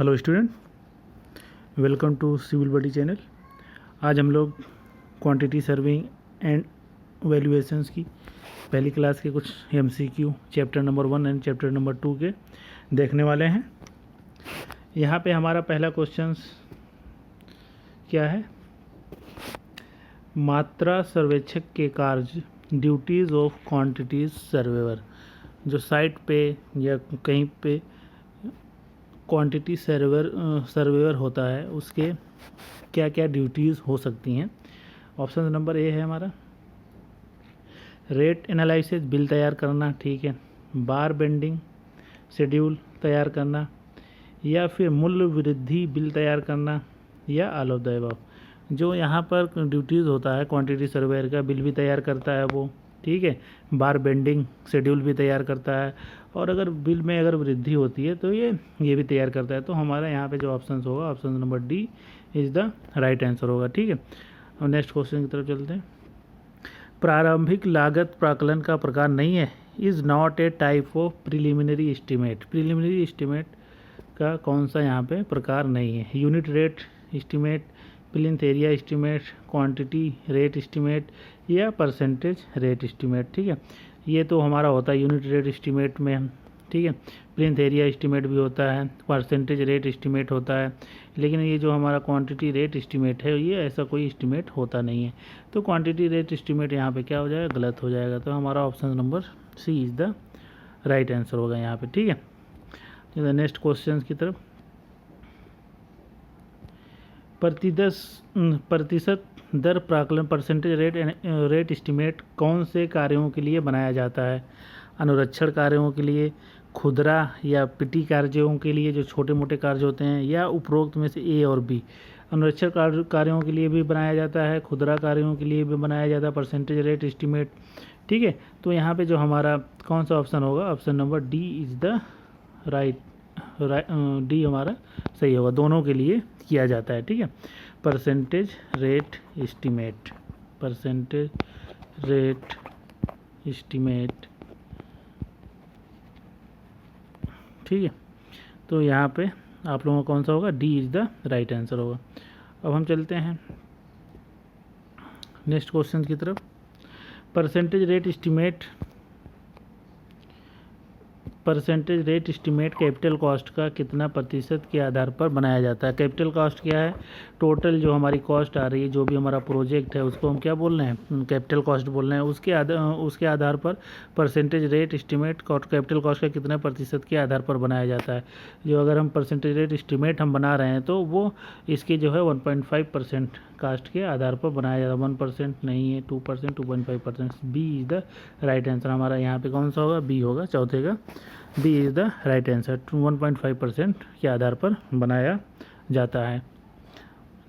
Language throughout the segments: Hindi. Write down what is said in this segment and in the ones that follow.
Hello student, welcome to civil body channel. आज हम लोग क्वांटिटी सर्विंग एंड वैल्यूएशंस की पहली क्लास के कुछ MCQ chapter number 1 and chapter number 2 के देखने वाले हैं। यहाँ पे हमारा पहला क्वेश्चन क्या है? मात्रा सर्वेक्षक के कार्य, ड्यूटीज़ ऑफ क्वांटिटीज सर्वेवर। जो साइट पे या कहीं पे क्वांटिटी सर्वेवर होता है उसके क्या क्या ड्यूटीज़ हो सकती हैं। ऑप्शन नंबर ए है हमारा रेट एनालिसिस, बिल तैयार करना, ठीक है, बार बेंडिंग शेड्यूल तैयार करना, या फिर मूल्य वृद्धि बिल तैयार करना, या ऑल ऑफ द अबव। जो यहाँ पर ड्यूटीज़ होता है क्वांटिटी सर्वेयर का, बिल भी तैयार करता है वो, ठीक है, बार बेंडिंग शेड्यूल भी तैयार करता है, और अगर बिल में अगर वृद्धि होती है तो ये भी तैयार करता है। तो हमारा यहाँ पे जो ऑप्शन होगा, option number D is the right answer होगा, ठीक है। और नेक्स्ट क्वेश्चन की तरफ चलते हैं। प्रारंभिक लागत प्राकलन का प्रकार नहीं है, is not a type of preliminary estimate. Preliminary estimate का कौन सा यहाँ पे प्रकार नहीं है? Unit rate estimate, plinth area estimate, quantity rate estimate, या परसेंटेज रेट एस्टीमेट, ठीक है। ये तो हमारा होता है यूनिट रेट एस्टीमेट में, ठीक है, प्लिंथ एरिया एस्टीमेट भी होता है, परसेंटेज रेट एस्टीमेट होता है, लेकिन ये जो हमारा क्वांटिटी रेट एस्टीमेट है ये ऐसा कोई एस्टीमेट होता नहीं है। तो क्वांटिटी रेट एस्टीमेट यहाँ पे क्या हो जाएगा? गलत हो जाएगा। तो हमारा option number C is the right answer होगा यहाँ पे, ठीक है। तो नेक्स्ट क्वेश्चन की तरफ। प्रतिशत दर प्राकलन, परसेंटेज रेट एस्टीमेट कौन से कार्यों के लिए बनाया जाता है? अनुरक्षण कार्यों के लिए, खुदरा या पिटी कार्यों के लिए जो छोटे मोटे कार्य होते हैं, या उपरोक्त में से ए और बी? अनुरक्षण कार्यों के लिए भी बनाया जाता है, खुदरा कार्यों के लिए भी बनाया जाता है परसेंटेज रेट एस्टीमेट, ठीक है। तो यहाँ पे जो हमारा कौन सा ऑप्शन होगा? Option number D is the right, D हमारा सही होगा। दोनों के लिए किया जाता है, ठीक है। Percentage rate estimate, percentage rate estimate, ठीक है। तो यहाँ पे आप लोगों का कौन सा होगा? D is the right answer होगा। अब हम चलते हैं नेक्स्ट क्वेश्चन की तरफ। Percentage rate estimate, percentage rate estimate capital cost का कितना प्रतिशत के आधार पर बनाया जाता है? कैपिटल कॉस्ट क्या है? टोटल जो हमारी कॉस्ट आ रही है, जो भी हमारा प्रोजेक्ट है उसको हम क्या बोल रहे हैं? कैपिटल कॉस्ट बोल रहे हैं। उसके आधार पर percentage rate estimate capital cost का कितना प्रतिशत के आधार पर बनाया जाता है। जो अगर हम परसेंटेज रेट एस्टीमेट हम बना रहे हैं तो वो इसके जो है 1.5% कास्ट के आधार पर बनाया जाता है। 1% नहीं है, 2%, 2.5%। B is the right answer. हमारा यहाँ पे कौन सा होगा? बी होगा, चौथे का B is the right answer. 1.5% के आधार पर बनाया जाता है।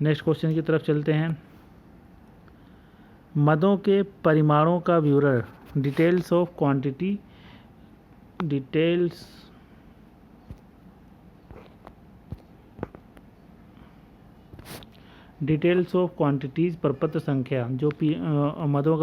नेक्स्ट क्वेश्चन की तरफ चलते हैं। मदों के परिमाणों का विवरण, details of quantity, details of quantities प्रपत्र संख्या। जो मदों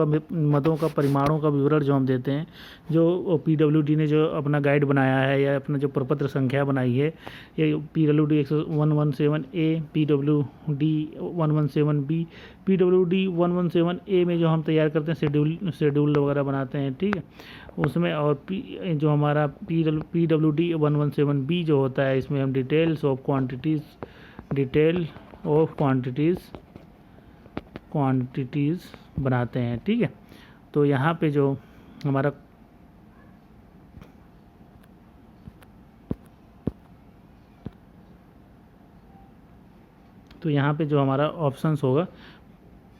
का परिमाणों का विवरण जो हम देते हैं, जो पीडब्ल्यूडी ने जो अपना गाइड बनाया है या अपना जो प्रपत्र संख्या बनाई है, ये PWD 117A, PWD 117B, PWD 117A में जो हम तैयार करते हैं शेड्यूल वगैरह बनाते हैं, ठीक है, उसमें। और जो हमारा पीडब्ल्यूडी 117B जो होता है, इसमें हम details of quantities, detail of quantities बनाते हैं, ठीक है। तो यहाँ पे जो हमारा ऑप्शंस होगा,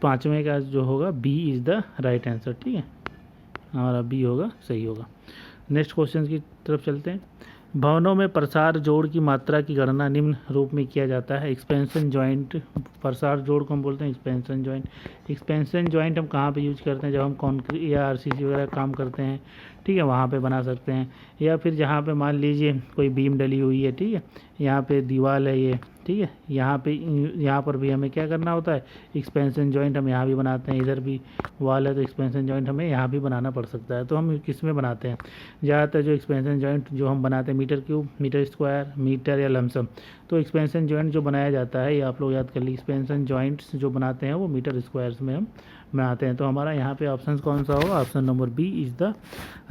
पाँचवें का जो होगा B is the right answer, ठीक है। हमारा बी होगा, सही होगा। नेक्स्ट क्वेश्चन की तरफ चलते हैं। भवनों में प्रसार जोड़ की मात्रा की गणना निम्न रूप में किया जाता है। एक्सपेंशन जॉइंट, प्रसार जोड़ को हम बोलते हैं एक्सपेंशन जॉइंट। एक्सपेंशन जॉइंट हम कहाँ पे यूज करते हैं? जब हम कॉन्क्रीट या आरसीसी वगैरह काम करते हैं, ठीक है, वहाँ पे बना सकते हैं। या फिर जहाँ पे मान लीजिए कोई बीम डली हुई है, ठीक है, यहाँ पे दीवार है ये, ठीक है, यहाँ पर भी हमें क्या करना होता है, एक्सपेंशन जॉइंट हम यहाँ भी बनाते हैं, इधर भी वॉल है तो एक्सपेंशन जॉइंट हमें यहाँ भी बनाना पड़ सकता है। तो हम किस में बनाते हैं, ज़्यादातर जो एक्सपेंशन जॉइंट जो हम बनाते हैं metre cube, metre square, metre या लमसम। तो एक्सपेंशन जॉइंट जो बनाया जाता है ये आप लोग याद कर लीजिए, एक्सपेंशन जॉइंट्स जो बनाते हैं वो मीटर स्क्वायर्स में हम बनाते हैं। तो हमारा यहाँ पे ऑप्शन कौन सा होगा, option number B is the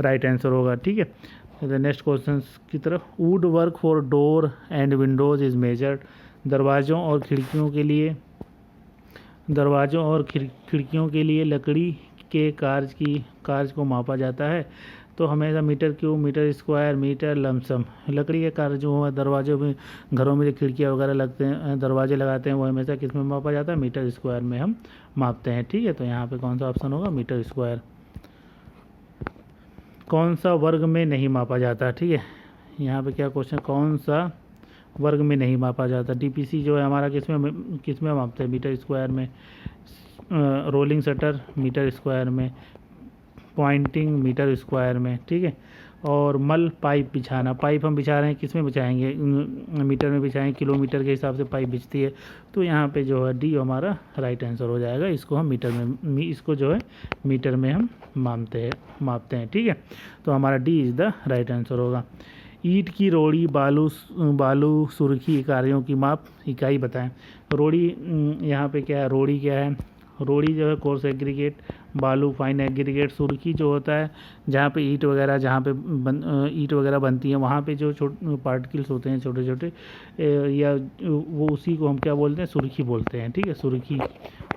right answer होगा। ठीक है, नेक्स्ट क्वेश्चन की तरफ, wood work for door and windows is measured. दरवाज़ों और खिड़कियों के लिए लकड़ी के कार्य को मापा जाता है। तो हमेशा metre cube, metre square, metre lump sum. लकड़ी के कार्य जो है दरवाज़ों में, घरों में जो खिड़कियाँ वगैरह लगते हैं, दरवाजे लगाते हैं, वो हमेशा किस में मापा जाता है, मीटर स्क्वायर में हम मापते हैं। ठीक है, तो यहाँ पे कौन सा ऑप्शन होगा, मीटर स्क्वायर। कौन सा वर्ग में नहीं मापा जाता, ठीक है, यहाँ पे क्या क्वेश्चन, कौन सा वर्ग में नहीं मापा जाता। डीपीसी जो है हमारा किस में मापते हैं, मीटर स्क्वायर में। रोलिंग शटर मीटर स्क्वायर में, पॉइंटिंग मीटर स्क्वायर में। ठीक है, और मल पाइप बिछाना, पाइप हम बिछा रहे हैं किस में बिछाएंगे, मीटर में बिछाएंगे, किलोमीटर के हिसाब से पाइप बिछती है। तो यहाँ पे जो है डी हमारा राइट आंसर हो जाएगा। इसको हम इसको जो है मीटर में हम मापते हैं। ठीक है, तो हमारा D is the right answer होगा। ईंट की रोड़ी, बालू सुर्खी इकाइयों की माप इकाई बताएं। रोड़ी, यहाँ पे क्या है, रोड़ी क्या है, रोड़ी जो है कोर्स एग्रीगेट, बालू फाइन एग्रीगेट, सुर्खी जो होता है जहाँ पे ईंट वगैरह बनती हैं, वहाँ पे जो पार्टिकल्स होते हैं छोटे छोटे, या वो उसी को हम क्या बोलते हैं, सुर्खी बोलते हैं। ठीक है, सुर्खी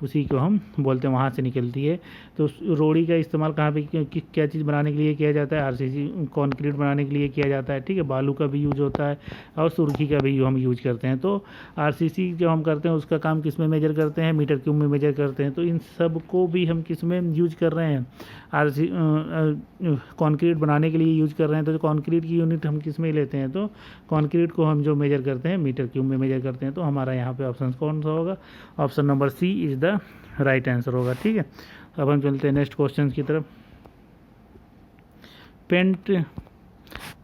उसी को हम बोलते हैं, वहाँ से निकलती है। तो रोड़ी का इस्तेमाल कहाँ पे क्या चीज़ बनाने के लिए किया जाता है, आरसीसी कंक्रीट बनाने के लिए किया जाता है। ठीक है, बालू का भी यूज होता है और सुर्खी का भी हम यूज करते हैं। तो आरसीसी जो हम करते हैं उसका काम किस में मेजर करते हैं, मीटर क्यूब में मेजर करते हैं। तो इन सब को भी हम किस में यूज कर रहे हैं, कंक्रीट बनाने के लिए यूज कर रहे हैं। तो जो कंक्रीट की यूनिट हम किस में लेते हैं, तो कंक्रीट को हम जो मेजर करते हैं मीटर क्यूब में मेजर करते हैं। तो हमारा यहाँ पे ऑप्शन कौन सा होगा, option number C is the right answer होगा। ठीक है, अब हम चलते हैं नेक्स्ट क्वेश्चन की तरफ।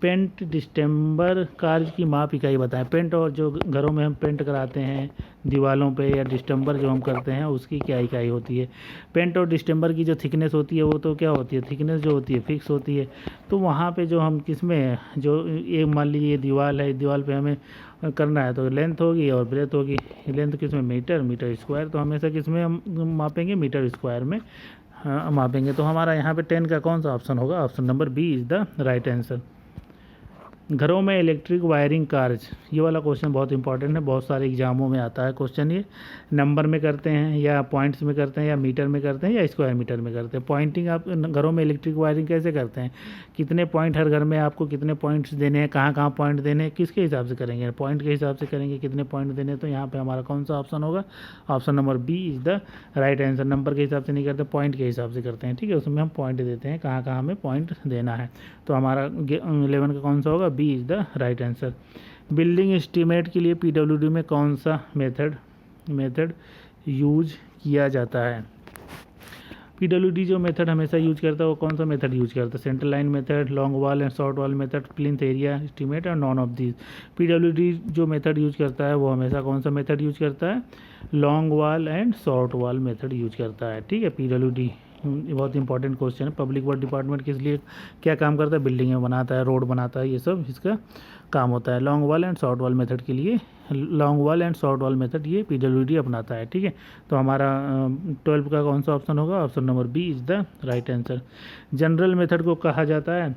पेंट डिस्टेंबर कार्य की माप इकाई बताएं। पेंट, और जो घरों में हम पेंट कराते हैं दीवालों पे, या डिस्टेंबर जो हम करते हैं उसकी क्या इकाई होती है। पेंट और डिस्टेंबर की जो थिकनेस होती है वो तो क्या होती है, थिकनेस जो होती है फिक्स होती है। तो वहाँ पे जो हम किस में, जो ये मान लीजिए ये दीवार है, दीवार पे हमें करना है तो लेंथ होगी और ब्रेथ होगी। लेंथ किस में, मीटर स्क्वायर। तो हमेशा किस में हम मापेंगे, मीटर स्क्वायर में मापेंगे। तो हमारा यहाँ पे 10 का कौन सा ऑप्शन होगा, option number B is the right answer. घरों में इलेक्ट्रिक वायरिंग कार्य, ये वाला क्वेश्चन बहुत इंपॉर्टेंट है, बहुत सारे एग्जामों में आता है क्वेश्चन। ये नंबर में करते हैं या पॉइंट्स में करते हैं या मीटर में करते हैं या स्क्वायर मीटर में करते हैं। पॉइंटिंग आप घरों में इलेक्ट्रिक वायरिंग कैसे करते हैं, कितने पॉइंट हर घर में आपको कितने पॉइंट्स देने हैं, कहाँ कहाँ पॉइंट देने हैं, किसके हिसाब से करेंगे, पॉइंट के हिसाब से करेंगे, कितने पॉइंट देने। तो यहाँ पर हमारा कौन सा ऑप्शन होगा, option number B is the right answer. Number के हिसाब से नहीं करते, पॉइंट के हिसाब से करते हैं। ठीक है, उसमें हम पॉइंट देते हैं, कहाँ कहाँ हमें पॉइंट देना है। तो हमारा 11 का कौन सा होगा, B is the right answer. Building estimate के लिए पीडब्ल्यूडी में कौन सा मेथड यूज किया जाता है। पीडब्ल्यूडी जो मेथड हमेशा यूज करता है वो कौन सा मेथड यूज करता है, central line method, long wall and short wall method, plinth area estimate और नॉन ऑफ दीज। पीडब्ल्यूडी जो मेथड यूज करता है वो हमेशा कौन सा मेथड यूज करता है, long wall and short wall method use करता है। ठीक है, पीडब्ल्यूडी बहुत इंपॉर्टेंट क्वेश्चन है। पब्लिक वर्क डिपार्टमेंट किस लिए क्या काम करता है, बिल्डिंगें बनाता है, रोड बनाता है, ये सब इसका काम होता है। Long wall and short wall method के लिए, long wall and short wall method ये पीडब्ल्यूडी अपनाता है। ठीक है, तो हमारा 12 का कौन सा ऑप्शन होगा, option number B is the right answer. General method को कहा जाता है,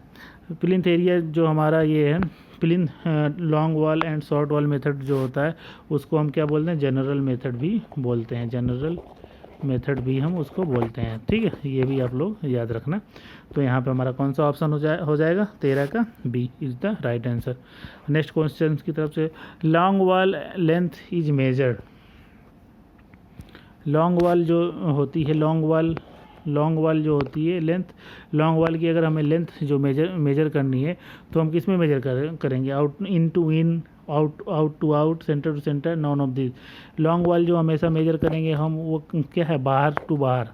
प्लिंथ एरिया जो हमारा ये है, long wall and short wall method जो होता है उसको हम क्या बोलते हैं, जनरल मेथड भी बोलते हैं, जनरल मेथड भी हम उसको बोलते हैं। ठीक है, ये भी आप लोग याद रखना। तो यहाँ पे हमारा कौन सा ऑप्शन हो जाएगा, 13 का B is the right answer. Next question की तरफ से, long wall length is measured. Long wall जो होती है, लॉन्ग वॉल जो होती है लेंथ, लॉन्ग वॉल की अगर हमें लेंथ जो मेजर करनी है तो हम किस में मेजर करेंगे, out in to in, out to out, centre to centre, none of this. Long wall जो हमेशा मेजर करेंगे हम वो क्या है, बाहर टू बाहर।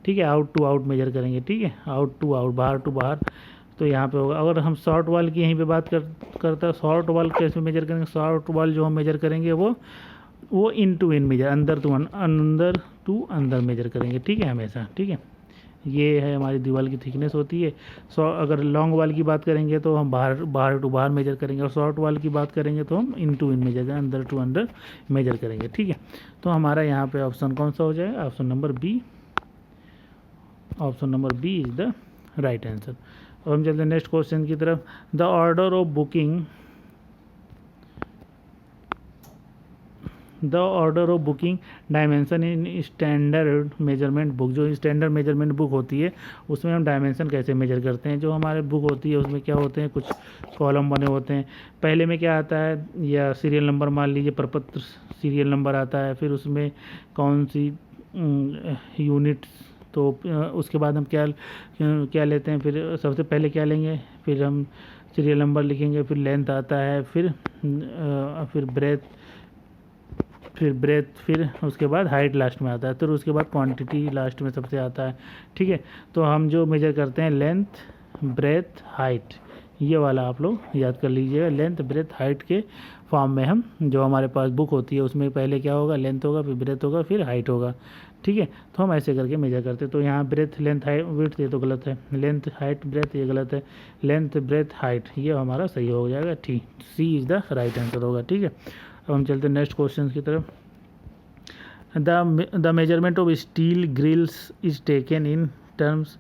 ठीक है, आउट टू आउट मेजर करेंगे। ठीक है, आउट टू आउट, बाहर टू बाहर। तो यहाँ पे होगा। अगर हम शॉर्ट वाल की यहीं पे बात करता है, शॉर्ट वाल कैसे मेजर करेंगे, शॉर्ट वाल जो हम मेजर करेंगे वो इन टू इन मेजर, अंदर टू अंदर मेजर करेंगे, ठीक है, हमेशा, ठीक है। ये है हमारी दीवार की थिकनेस होती है। अगर लॉन्ग वाल की बात करेंगे तो हम बाहर टू बाहर मेजर करेंगे, और शॉर्ट वाल की बात करेंगे तो हम इन टू इन मेजर करेंगे, अंदर टू अंदर मेजर करेंगे, ठीक है। तो हमारा यहाँ पे ऑप्शन कौन सा हो जाएगा, option number B. Option number B is the right answer. अब हम चलते हैं नेक्स्ट क्वेश्चन की तरफ। The order of booking dimension in standard measurement book. जो स्टैंडर्ड मेजरमेंट बुक होती है उसमें हम डायमेंशन कैसे मेजर करते हैं। जो हमारे बुक होती है उसमें क्या होते हैं, कुछ कॉलम बने होते हैं। पहले में क्या आता है, या सीरियल नंबर मान लीजिए, प्रपत्र सीरियल नंबर आता है, फिर उसमें कौन सी यूनिट, तो उसके बाद हम क्या लेते हैं, फिर सबसे पहले क्या लेंगे, फिर हम सीरियल नंबर लिखेंगे, फिर लेंथ आता है, फिर ब्रेथ, फिर उसके बाद हाइट लास्ट में आता है, फिर उसके बाद क्वांटिटी लास्ट में सबसे आता है, ठीक है। तो हम जो मेजर करते हैं लेंथ, ब्रेथ, हाइट, ये वाला आप लोग याद कर लीजिएगा। लेंथ, ब्रेथ, हाइट के फॉर्म में हम, जो हमारे पास बुक होती है उसमें पहले क्या होगा, लेंथ होगा, फिर ब्रेथ होगा, फिर हाइट होगा, ठीक है। तो हम ऐसे करके मेजर करते हैं। तो यहाँ ब्रेथ, लेंथ, हाइट, विड्थ ये तो गलत है, लेंथ, हाइट, ब्रेथ ये गलत है, लेंथ, ब्रेथ, हाइट ये हमारा सही हो जाएगा, ठीक। सी इज़ द राइट आंसर होगा, ठीक है। अब हम चलते हैं नेक्स्ट क्वेश्चन की तरफ। The measurement of steel grills is taken in terms.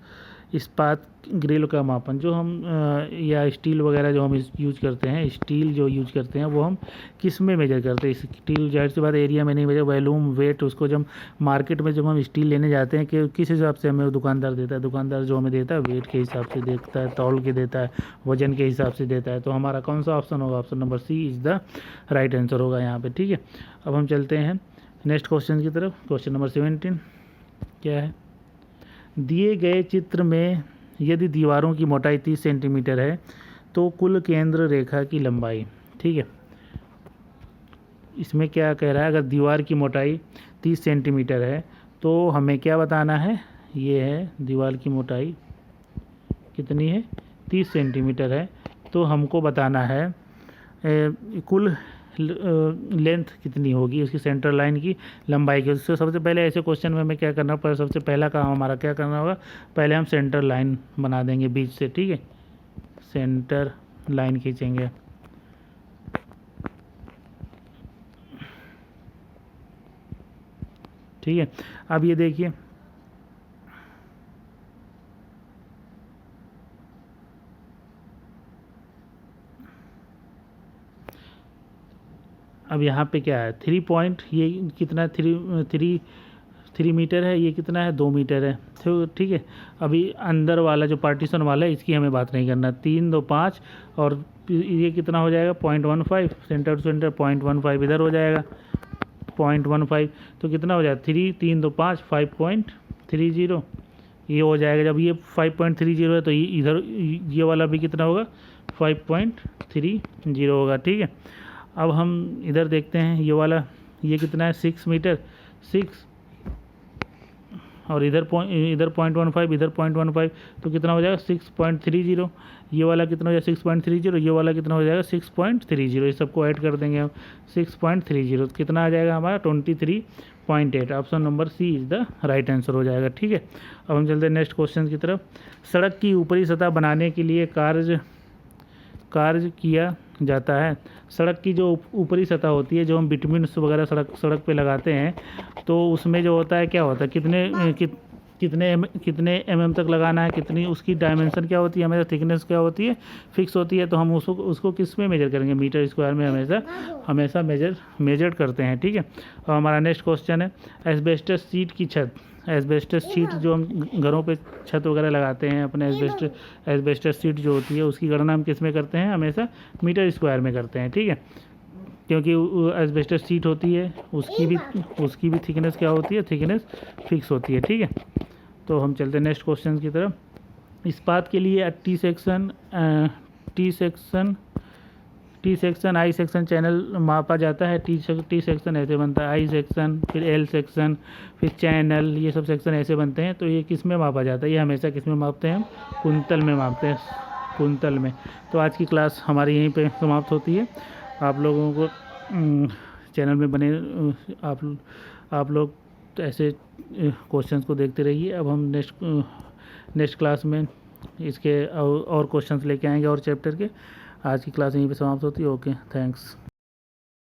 इस्पात ग्रिल का मापन, जो हम या स्टील वगैरह जो हम यूज करते हैं, स्टील जो यूज करते हैं वो हम किस में मेजर करते हैं। स्टील जाहिर सी बात एरिया में नहीं मेजर, वॉल्यूम, वेट, उसको जब मार्केट में जब हम स्टील लेने जाते हैं कि किस हिसाब से हमें दुकानदार देता है। दुकानदार जो हमें देता है वेट के हिसाब से देता है, तौल के देता है, वजन के हिसाब से देता है। तो हमारा कौन सा ऑप्शन होगा, option number C is the right answer होगा यहाँ पे, ठीक है। अब हम चलते हैं नेक्स्ट क्वेश्चन की तरफ। क्वेश्चन नंबर 17 क्या है, दिए गए चित्र में यदि दीवारों की मोटाई 30 सेंटीमीटर है तो कुल केंद्र रेखा की लंबाई, ठीक है। इसमें क्या कह रहा है, अगर दीवार की मोटाई 30 सेंटीमीटर है तो हमें क्या बताना है, ये है दीवार की मोटाई कितनी है, 30 सेंटीमीटर है, तो हमको बताना है कुल लेंथ कितनी होगी उसकी, सेंटर लाइन की लंबाई की। उससे सबसे पहले ऐसे क्वेश्चन में हमें क्या करना पड़ेगा, सबसे पहला काम हमारा क्या करना होगा, पहले हम सेंटर लाइन बना देंगे बीच से, ठीक है, सेंटर लाइन खींचेंगे, ठीक है। अब ये देखिए, अब यहाँ पे क्या है 3 पॉइंट, ये कितना 3 मीटर है, ये कितना है 2 मीटर है, तो ठीक है। अभी अंदर वाला जो पार्टीशन वाला है इसकी हमें बात नहीं करना, 3 2 5 और ये कितना हो जाएगा 0.15, सेंटर टू सेंटर 0.15 इधर हो जाएगा 0.15, तो कितना हो जाएगा 3 3 2 5 5.30 ये हो जाएगा। जब ये 5.30 है तो ये इधर ये वाला भी कितना होगा 5.30 होगा, ठीक है। अब हम इधर देखते हैं, ये वाला ये कितना है 6 मीटर 6, और इधर 0.15 इधर 0.15, तो कितना हो जाएगा 6.30। ये वाला कितना हो जाएगा 6.30, ये वाला कितना हो जाएगा 6.30, ये सबको ऐड कर देंगे हम 6.30, कितना आ जाएगा हमारा 23.8। Option number C is the right answer हो जाएगा, ठीक है। अब हम चलते हैं नेक्स्ट क्वेश्चन की तरफ। सड़क की ऊपरी सतह बनाने के लिए कार्य किया जाता है। सड़क की जो ऊपरी सतह होती है, जो हम बिटुमिन्स वगैरह सड़क पे लगाते हैं, तो उसमें जो होता है क्या होता है, कितने mm तक लगाना है, कितनी उसकी डायमेंशन क्या होती है, हमेशा थिकनेस क्या होती है फिक्स होती है। तो हम उसको किस में मेजर करेंगे, मीटर स्क्वायर में हमेशा मेजर करते हैं, ठीक है। और हमारा नेक्स्ट क्वेश्चन है, एस्बेस्टस शीट की छत। एस्बेस्टस शीट जो हम घरों पे छत वगैरह लगाते हैं अपने, एस्बेस्टस शीट जो होती है उसकी गणना हम किस में करते हैं, हमेशा मीटर स्क्वायर में करते हैं, ठीक है। क्योंकि एस्बेस्टस शीट होती है उसकी भी थिकनेस क्या होती है, थिकनेस फिक्स होती है, ठीक है। तो हम चलते हैं नेक्स्ट क्वेश्चन की तरफ। इस्पात के लिए T section I section channel मापा जाता है। टी सेक्शन ऐसे बनता है, आई सेक्शन, फिर एल सेक्शन, फिर चैनल, ये सब सेक्शन ऐसे बनते हैं। तो ये किस में मापा जाता है, ये हमेशा किस में मापते हैं हम, कुंतल में मापते हैं, कुंतल में। तो आज की क्लास हमारी यहीं पे समाप्त होती है। आप लोगों को चैनल में बने आप लोग ऐसे क्वेश्चंस को देखते रहिए। अब हम नेक्स्ट क्लास में इसके और क्वेश्चंस लेके आएंगे और चैप्टर के। आज की क्लास यहीं पे समाप्त होती है। Okay, thanks.